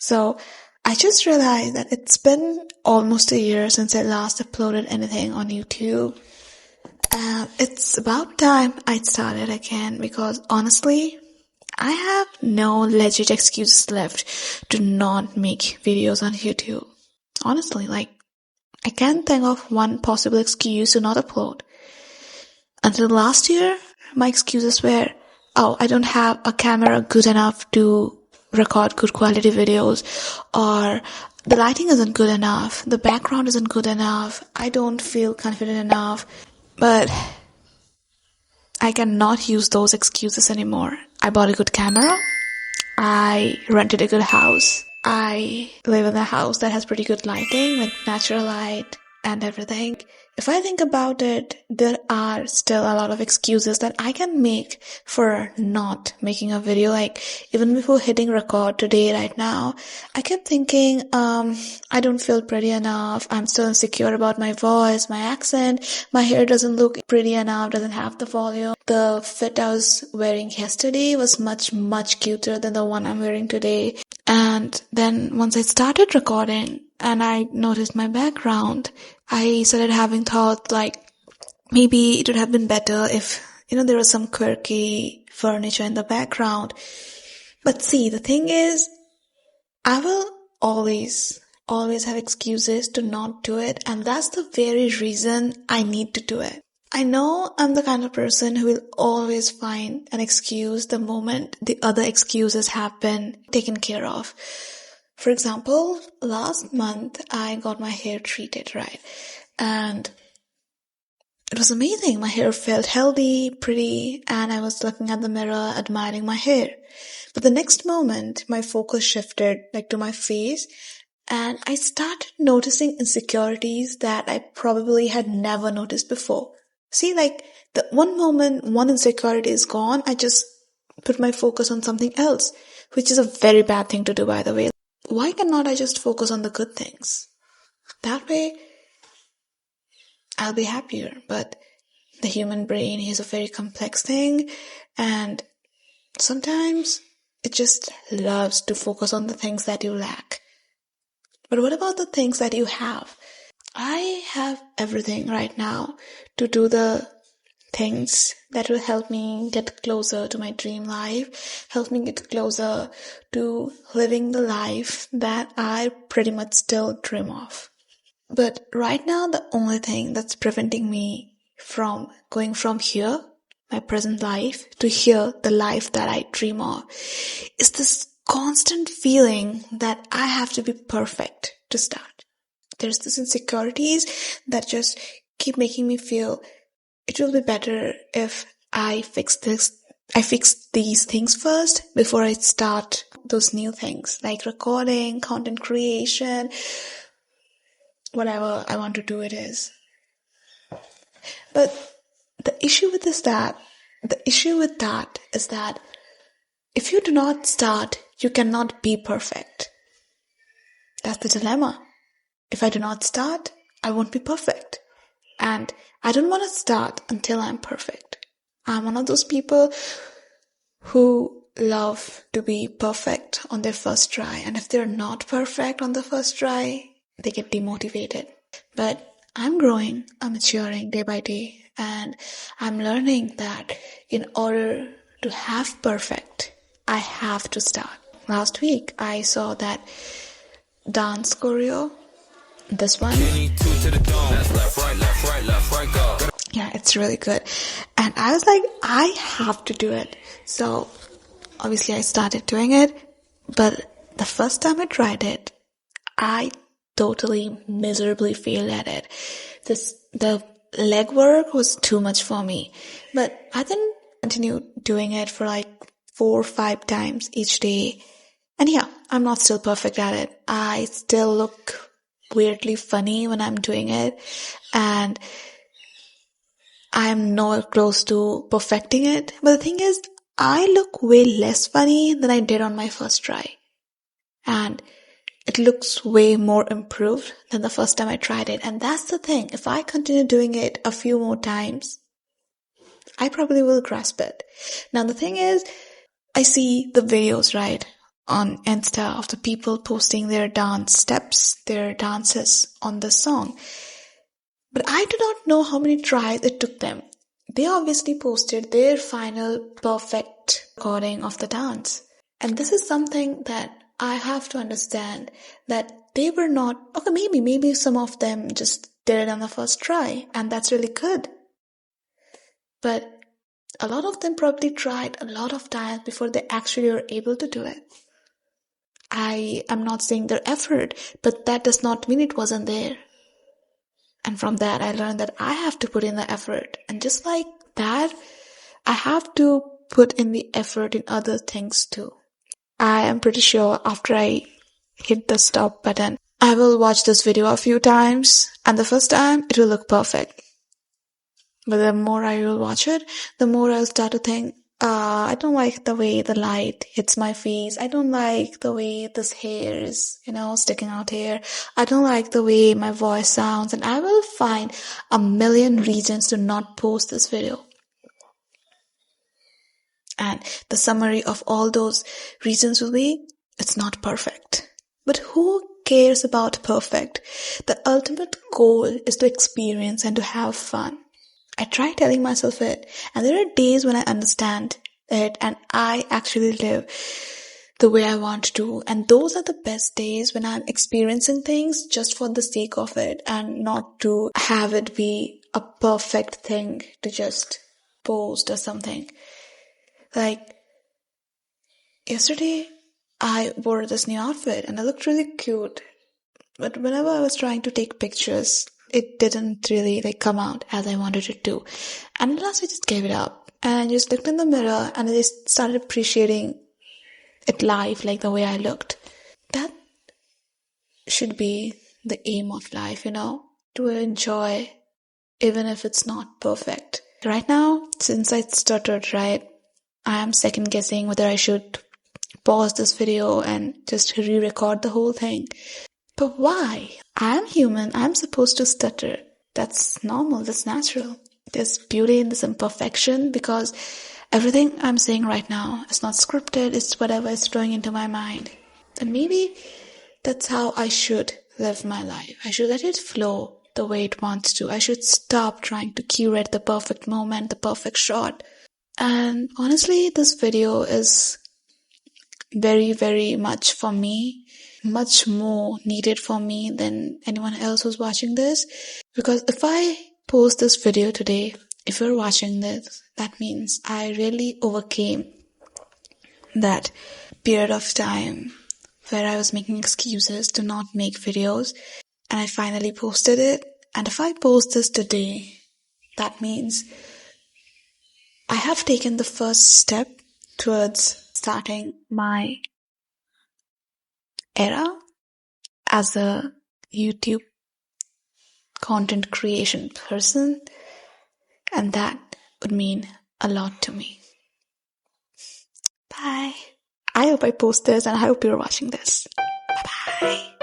So I just realized that it's been almost a year since I last uploaded anything on YouTube. It's about time I started again because honestly, I have no legit excuses left to not make videos on YouTube. Honestly, I can't think of one possible excuse to not upload. Until last year, my excuses were, oh, I don't have a camera good enough to record good quality videos, or the lighting isn't good enough, the background isn't good enough, I don't feel confident enough. But I cannot use those excuses anymore. I bought a good camera, I rented a good house, I live in a house that has pretty good lighting, like natural light and everything. If I think about it, there are still a lot of excuses that I can make for not making a video. Like, even before hitting record today, right now, I kept thinking, I don't feel pretty enough. I'm still insecure about my voice, my accent. My hair doesn't look pretty enough, doesn't have the volume. The fit I was wearing yesterday was much, much cuter than the one I'm wearing today. And then once I started recording and I noticed my background, I started having thoughts like maybe it would have been better if, there was some quirky furniture in the background. But see, the thing is, I will always have excuses to not do it, and that's the very reason I need to do it. I know I'm the kind of person who will always find an excuse the moment the other excuses have been taken care of. For example, last month I got my hair treated, right? And it was amazing. My hair felt healthy, pretty, and I was looking at the mirror, admiring my hair. But the next moment, my focus shifted to my face, and I started noticing insecurities that I probably had never noticed before. See, the one moment one insecurity is gone, I just put my focus on something else, which is a very bad thing to do, by the way. Why cannot I just focus on the good things? That way, I'll be happier. But the human brain is a very complex thing, and sometimes it just loves to focus on the things that you lack. But what about the things that you have? I have everything right now to do the things that will help me get closer to my dream life, help me get closer to living the life that I pretty much still dream of. But right now, the only thing that's preventing me from going from here, my present life, to here, the life that I dream of, is this constant feeling that I have to be perfect to start. There's this insecurities that just keep making me feel it will be better if I fix these things first before I start those new things like recording, content creation, whatever I want to do it is. But the issue with that is that if you do not start, you cannot be perfect. That's the dilemma. If I do not start, I won't be perfect. And I don't want to start until I'm perfect. I'm one of those people who love to be perfect on their first try. And if they're not perfect on the first try, they get demotivated. But I'm growing, I'm maturing day by day. And I'm learning that in order to have perfect, I have to start. Last week, I saw that dance choreo. This one. Yeah, it's really good. And I was like, I have to do it. So obviously I started doing it. But the first time I tried it, I totally miserably failed at it. The legwork was too much for me. But I then continued doing it for 4 or 5 times each day. And yeah, I'm not still perfect at it. I still look weirdly funny when I'm doing it, and I'm nowhere close to perfecting it. But the thing is, I look way less funny than I did on my first try, and it looks way more improved than the first time I tried it. And that's the thing, if I continue doing it a few more times, I probably will grasp it. Now the thing is, I see the videos, right, on Insta of the people posting their dance steps, their dances on the song. But I do not know how many tries it took them. They obviously posted their final perfect recording of the dance. And this is something that I have to understand, that they were not, okay, maybe some of them just did it on the first try, and that's really good. But a lot of them probably tried a lot of times before they actually were able to do it. I am not saying their effort, but that does not mean it wasn't there. And from that, I learned that I have to put in the effort. And just like that, I have to put in the effort in other things too. I am pretty sure after I hit the stop button, I will watch this video a few times, and the first time, it will look perfect. But the more I will watch it, the more I'll start to think, I don't like the way the light hits my face. I don't like the way this hair is, sticking out here. I don't like the way my voice sounds, and I will find a million reasons to not post this video. And the summary of all those reasons will be, it's not perfect. But who cares about perfect? The ultimate goal is to experience and to have fun. I try telling myself it, and there are days when I understand it and I actually live the way I want to. And those are the best days when I'm experiencing things just for the sake of it and not to have it be a perfect thing to just post or something. Like, yesterday, I wore this new outfit and I looked really cute. But whenever I was trying to take pictures, it didn't really come out as I wanted it to. And at last I just gave it up. And I just looked in the mirror and I just started appreciating it live, like the way I looked. That should be the aim of life, to enjoy even if it's not perfect. Right now, since I stuttered, right, I am second guessing whether I should pause this video and just re-record the whole thing. But why? I am human. I'm supposed to stutter. That's normal. That's natural. There's beauty in this imperfection because everything I'm saying right now is not scripted. It's whatever is flowing into my mind. And maybe that's how I should live my life. I should let it flow the way it wants to. I should stop trying to curate the perfect moment, the perfect shot. And honestly, this video is very, very much for me, much more needed for me than anyone else who's watching this. Because if I post this video today, if you're watching this, that means I really overcame that period of time where I was making excuses to not make videos, and I finally posted it. And if I post this today, that means I have taken the first step towards starting my era as a YouTube content creation person, and that would mean a lot to me. Bye. I hope I post this and I hope you're watching this. Bye-bye.